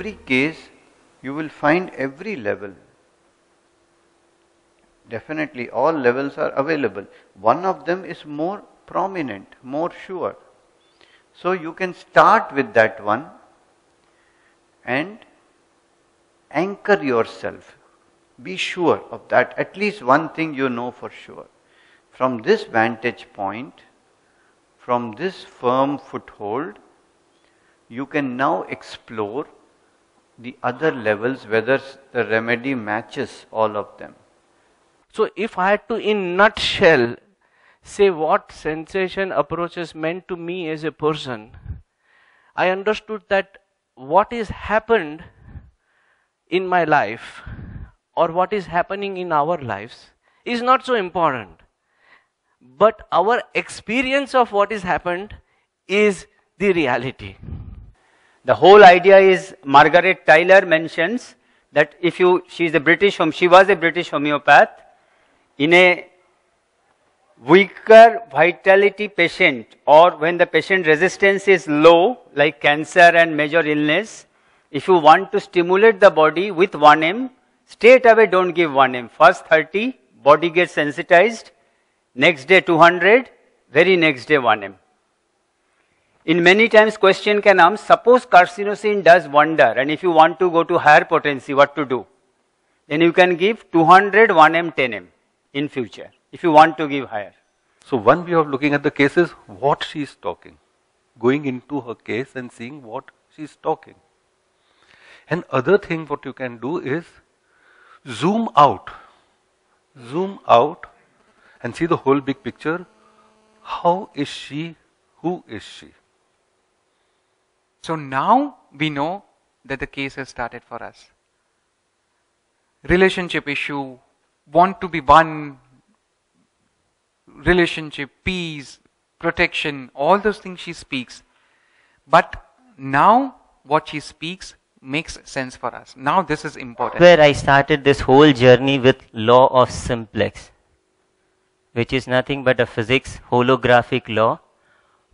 every case, you will find every level. Definitely all levels are available. One of them is more prominent, more sure. So you can start with that one and anchor yourself. Be sure of that. At least one thing you know for sure. From this vantage point, from this firm foothold, you can now explore the other levels, whether the remedy matches all of them. So if I had to, in nutshell, say what sensation approaches meant to me as a person, I understood that what is happened in my life or what is happening in our lives is not so important. But our experience of what is happened is the reality. The whole idea is, Margaret Taylor mentions that if she was a British homeopath, in a weaker vitality patient, or when the patient resistance is low, like cancer and major illness, if you want to stimulate the body with 1M, straight away don't give 1M. First 30, body gets sensitized, next day 200, very next day 1M. In many times question can come, suppose carcinosin does wonder, and if you want to go to higher potency, what to do? Then you can give 200, 1M, 10M in future, if you want to give higher. So one way of looking at the case is what she is talking, going into her case and seeing what she is talking. And other thing what you can do is zoom out and see the whole big picture. How is she? Who is she? So now we know that the case has started for us. Relationship issue, want to be one, relationship, peace, protection, all those things she speaks. But now what she speaks makes sense for us. Now this is important. Where I started this whole journey with law of simplex, which is nothing but a physics holographic law.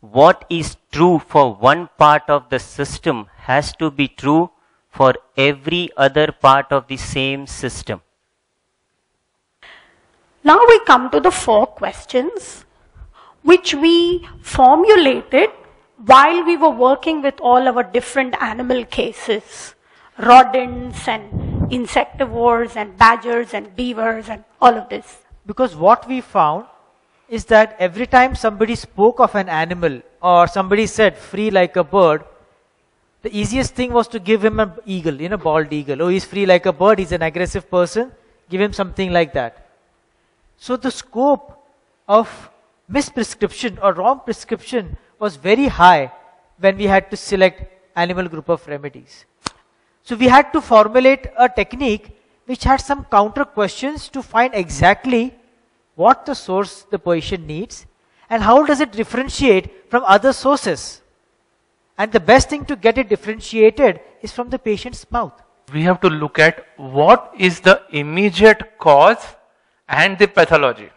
What is true for one part of the system has to be true for every other part of the same system. Now we come to the 4 questions which we formulated while we were working with all our different animal cases, rodents and insectivores and badgers and beavers and all of this. Because what we found is that every time somebody spoke of an animal or somebody said free like a bird, the easiest thing was to give him an eagle, a bald eagle. Oh, he's free like a bird, he's an aggressive person, give him something like that. So the scope of misprescription or wrong prescription was very high when we had to select animal group of remedies. So we had to formulate a technique which had some counter questions to find exactly what the source the patient needs and how does it differentiate from other sources. And the best thing to get it differentiated is from the patient's mouth. We have to look at what is the immediate cause and the pathology.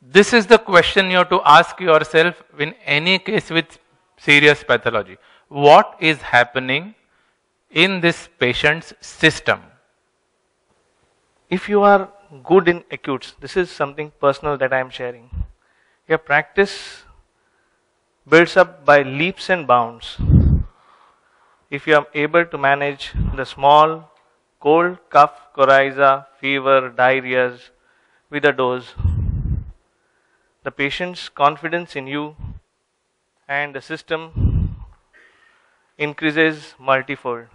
This is the question you have to ask yourself in any case with serious pathology. What is happening in this patient's system? If you are good in acutes, this is something personal that I am sharing. Your practice builds up by leaps and bounds. If you are able to manage the small cold, cough, coryza, fever, diarrheas with a dose, the patient's confidence in you and the system increases multifold.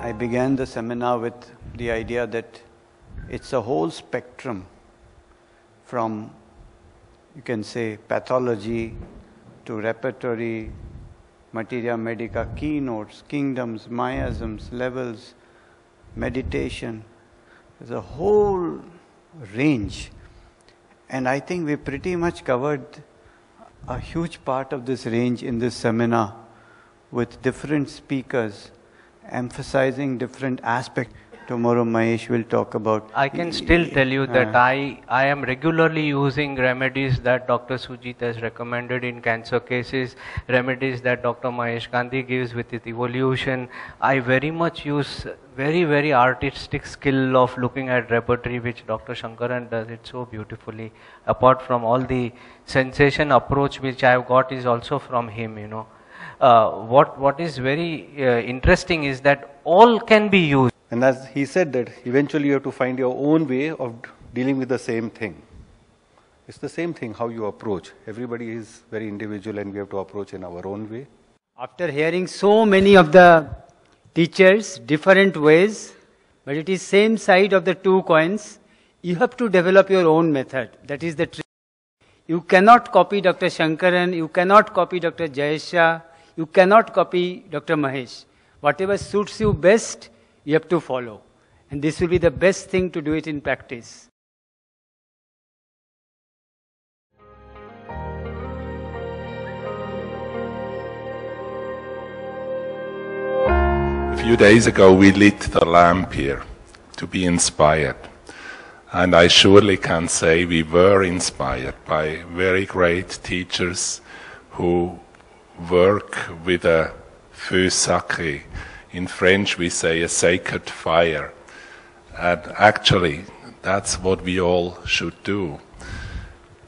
I began the seminar with the idea that it's a whole spectrum from, you can say, pathology to repertory, materia medica, keynotes, kingdoms, miasms, levels, meditation. There's a whole range. And I think we pretty much covered a huge part of this range in this seminar with different speakers emphasizing different aspects. Tomorrow Mahesh will talk about. I can still tell you that I am regularly using remedies that Dr. Sujit has recommended in cancer cases, remedies that Dr. Mahesh Gandhi gives with his evolution. I very much use very artistic skill of looking at repertory, which Dr. Shankaran does it so beautifully. Apart from all the sensation approach which I have got is also from him, you know. What is very interesting is that all can be used. And as he said that eventually you have to find your own way of dealing with the same thing. It's the same thing how you approach. Everybody is very individual and we have to approach in our own way. After hearing so many of the teachers, different ways, but it is same side of the two coins, you have to develop your own method. That is the trick. You cannot copy Dr. Shankaran, you cannot copy Dr. Jayesha, you cannot copy Dr. Mahesh. Whatever suits you best, you have to follow. And this will be the best thing to do it in practice. A few days ago we lit the lamp here to be inspired. And I surely can say we were inspired by very great teachers who work with a feu sacré. In French we say a sacred fire. And actually that's what we all should do.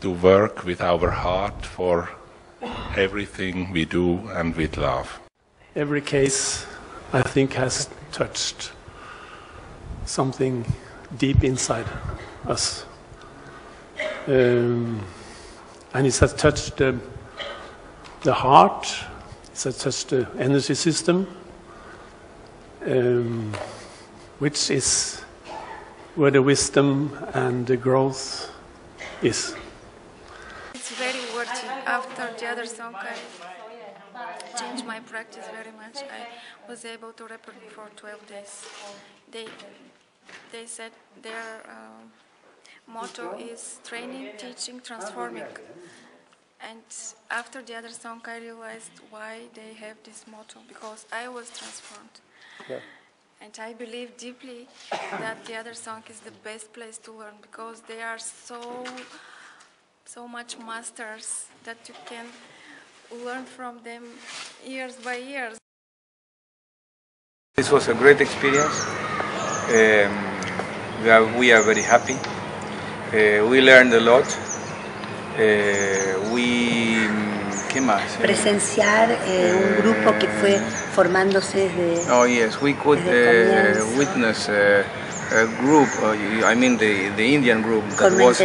To work with our heart for everything we do and with love. Every case, I think, has touched something deep inside us. And it has touched the heart, it has touched the energy system, which is where the wisdom and the growth is. It's very worthy. After the other song, I changed my practice very much. I was able to report for 12 days. They said their motto is training, teaching, transforming. And after the other song, I realized why they have this motto, because I was transformed. Yeah. And I believe deeply that the other song is the best place to learn, because they are so much masters that you can learn from them years by years. This was a great experience. We are very happy. We learned a lot. ¿Qué más? Presenciar un grupo que fue formándose desde. Oh yes, we could witness a group. I mean the Indian group that was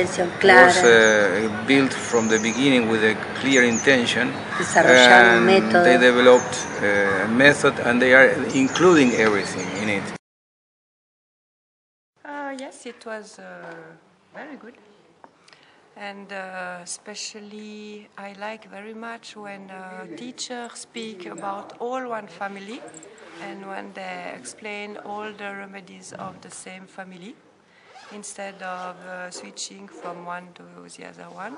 built from the beginning with a clear intention. And they developed a method, and they are including everything in it. Yes, it was very good. And especially I like very much when teachers speak about all one family and when they explain all the remedies of the same family instead of switching from one to the other one.